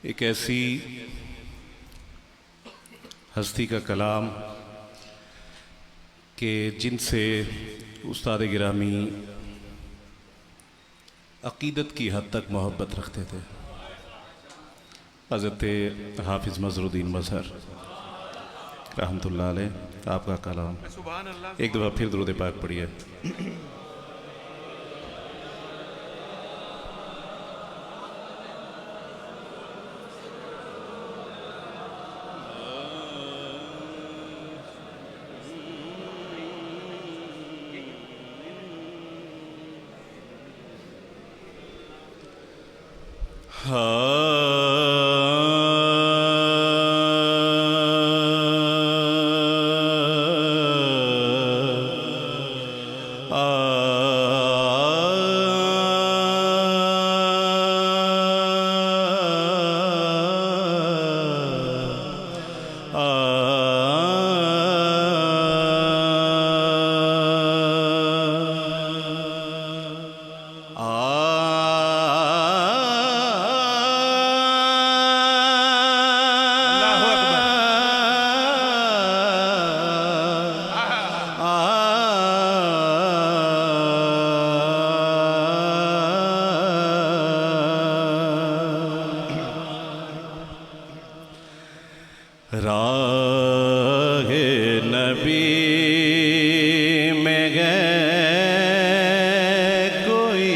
एक ऐसी हस्ती का कलाम कि जिनसे उस्ताद गिरामी अक़ीदत की हद तक मोहब्बत रखते थे। हज़रत हाफिज़ मज़रुद्दीन मज़हर रहमतुल्लाह अलैह, आपका कलाम। एक दफ़ा फिर दुरूद पाक पढ़िए। राहे नबी में गए कोई,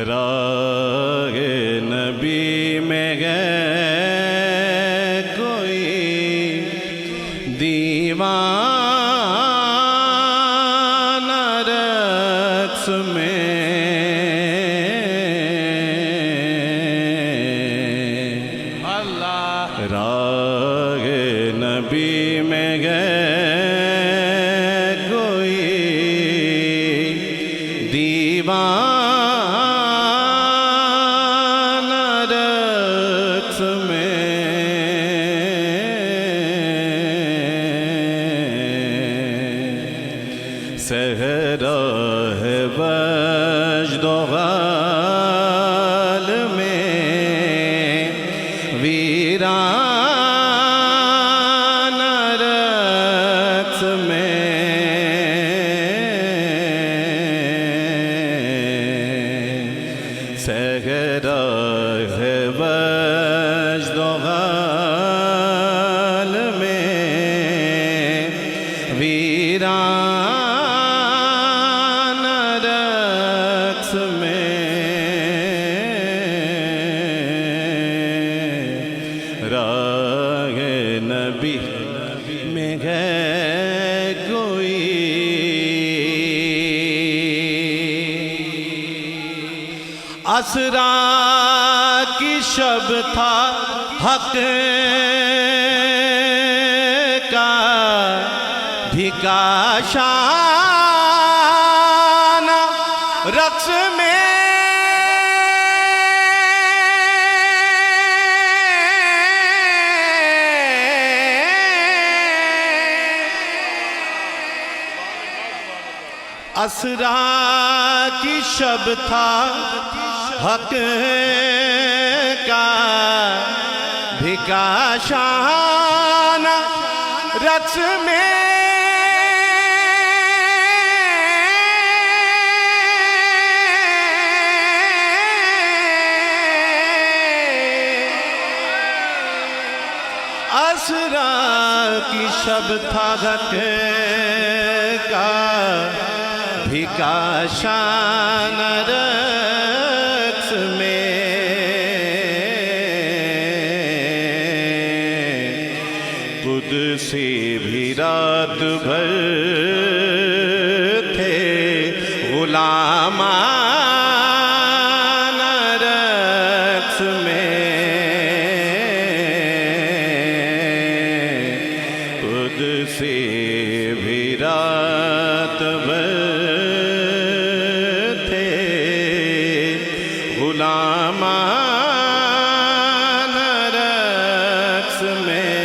राहे नबी में गए कोई, दीवाना रक्स में रागे नबी में गए कोई, दीवाना रक्स में सहरा है वज्द गाल में वीराना रक्स में सहरा है वज्द गाल में वीराना रक्स में रागे नबी में गए कोई, असरा की शब था हक का भिकाशाना रक्स में असरा की शब था हक का भिकाशाना रक्स में असरा की शब था हक का भिकाशाना रक्स में कुदसी भी रात भर थे गुलामाना रक्स में, कुदसी भी रात भर गुलामाना रक्स में।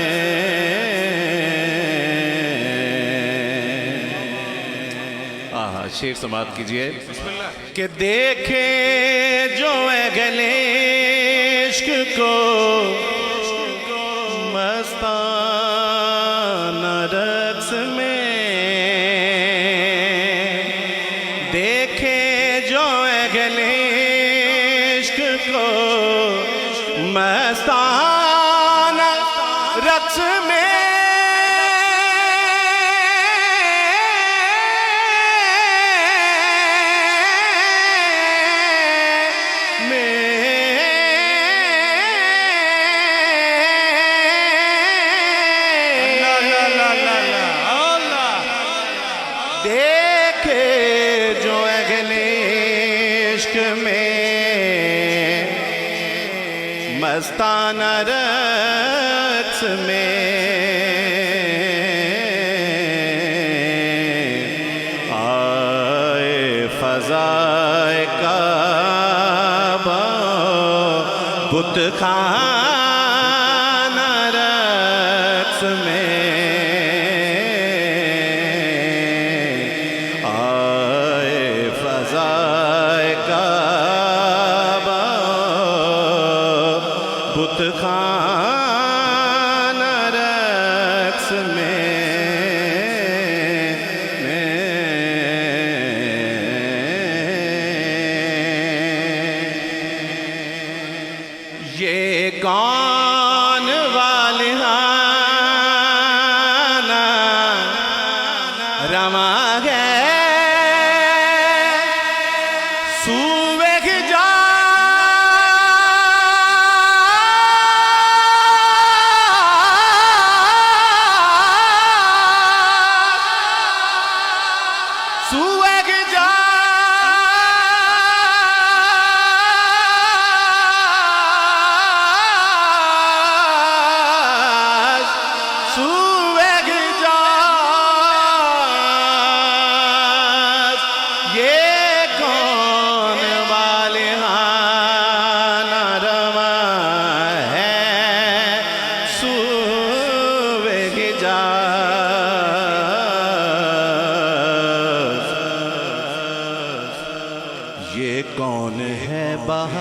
शेर समाप्त कीजिए कि देखे जो गले इश्क को मस्ताना रक्स में देखे जो अगले इश्क को मस्ताना रक्स में देखे जो अगले इश्क में मस्ताना रक्स में आए फज़ाए काबा बुत खाना रक्स में बुत खाना रक्स में ये कौन वालिहाना रमा है सूवेग जा सुवेग जा सुवेग जा ये कौन वाले हाना रमा है सुवेग जा ये कौन है बहाले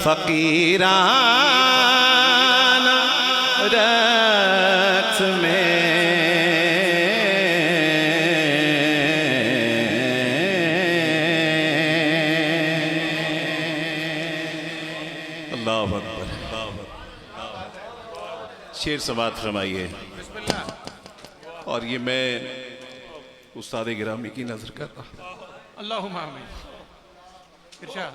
फकीराना रक्स में अल्लाहु अकबर। शेर समात फरमाइए। और ये मैं उस्ताद गिरामी की नजर कर रहा। अल्लाहुम्मा आमीन। इरशाद।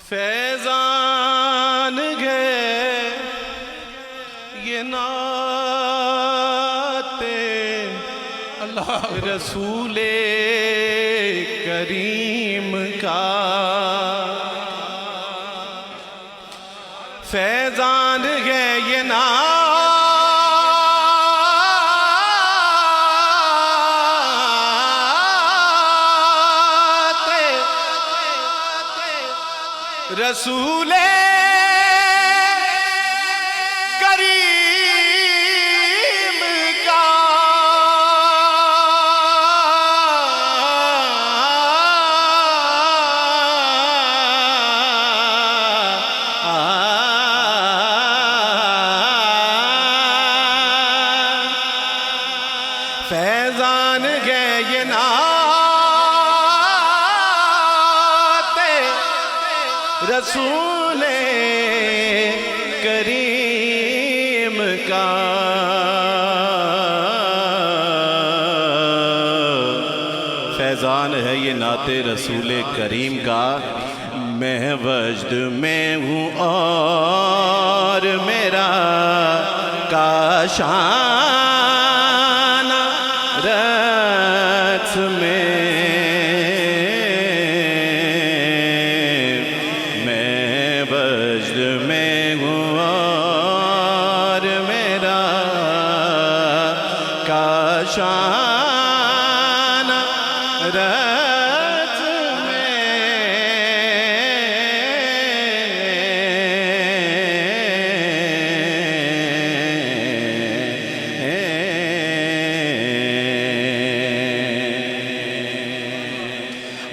फैजान गए ये नाते अल्लाह रसूले करीम का फैजान गए ये रसूले करीम का फैजान गए ये नाते रसूले करीम का फैजान है ये नाते रसूले करीम का। मैं वजद में हूँ और मेरा काशाना रक्स में रत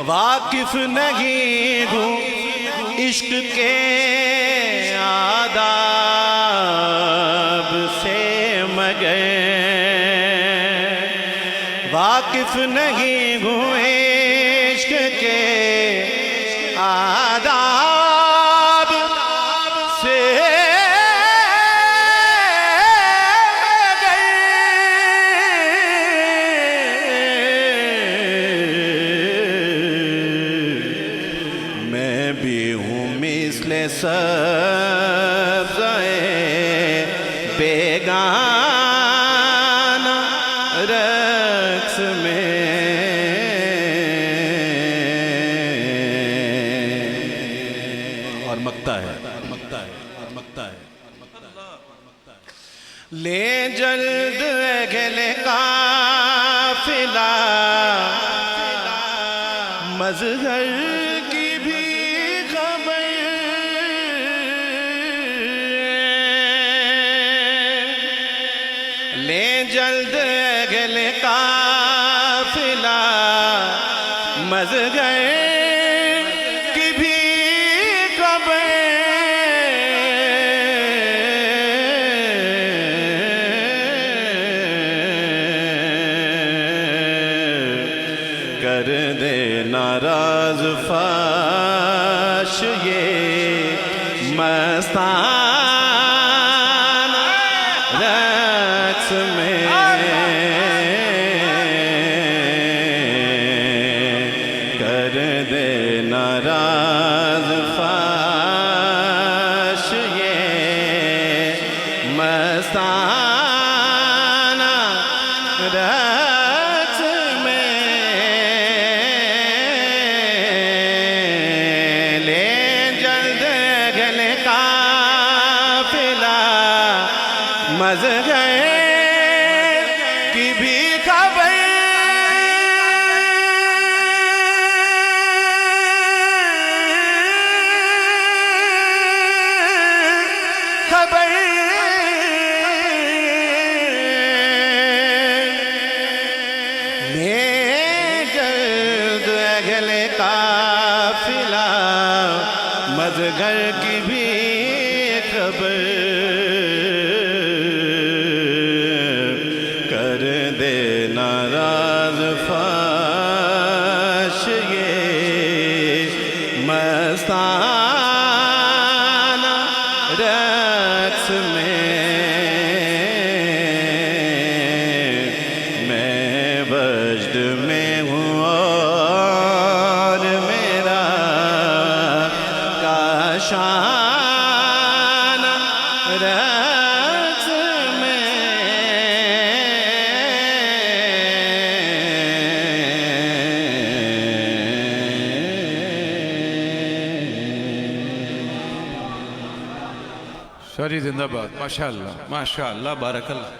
वाकिफ नहीं हूँ इश्क के आदाब से मगर वाकिफ नहीं हूँ इश्क के आदाब से सब्ज़े बेगाना रक्स में और मकता है ले जल्द अगले काफिला मज़हर की भी ले जल्द अगले काफिला मज़हर की भी खबर कर दे नाराज फाश ये मस्ताना रक्स में कर दे नाराज फाश ये मस्ताना रक्स में ले जल्द गले काफिला मज़हर की भी खबर ले जल्द अगले काफिला मज़हर की भी खबर कर दे नाराज फाश ये मस्ताना रक्स में मैं वज्द में हूँ और मेरा काशाना रक्स में शायरी जिंदाबाद माशाअल्लाह बारकल्लाह।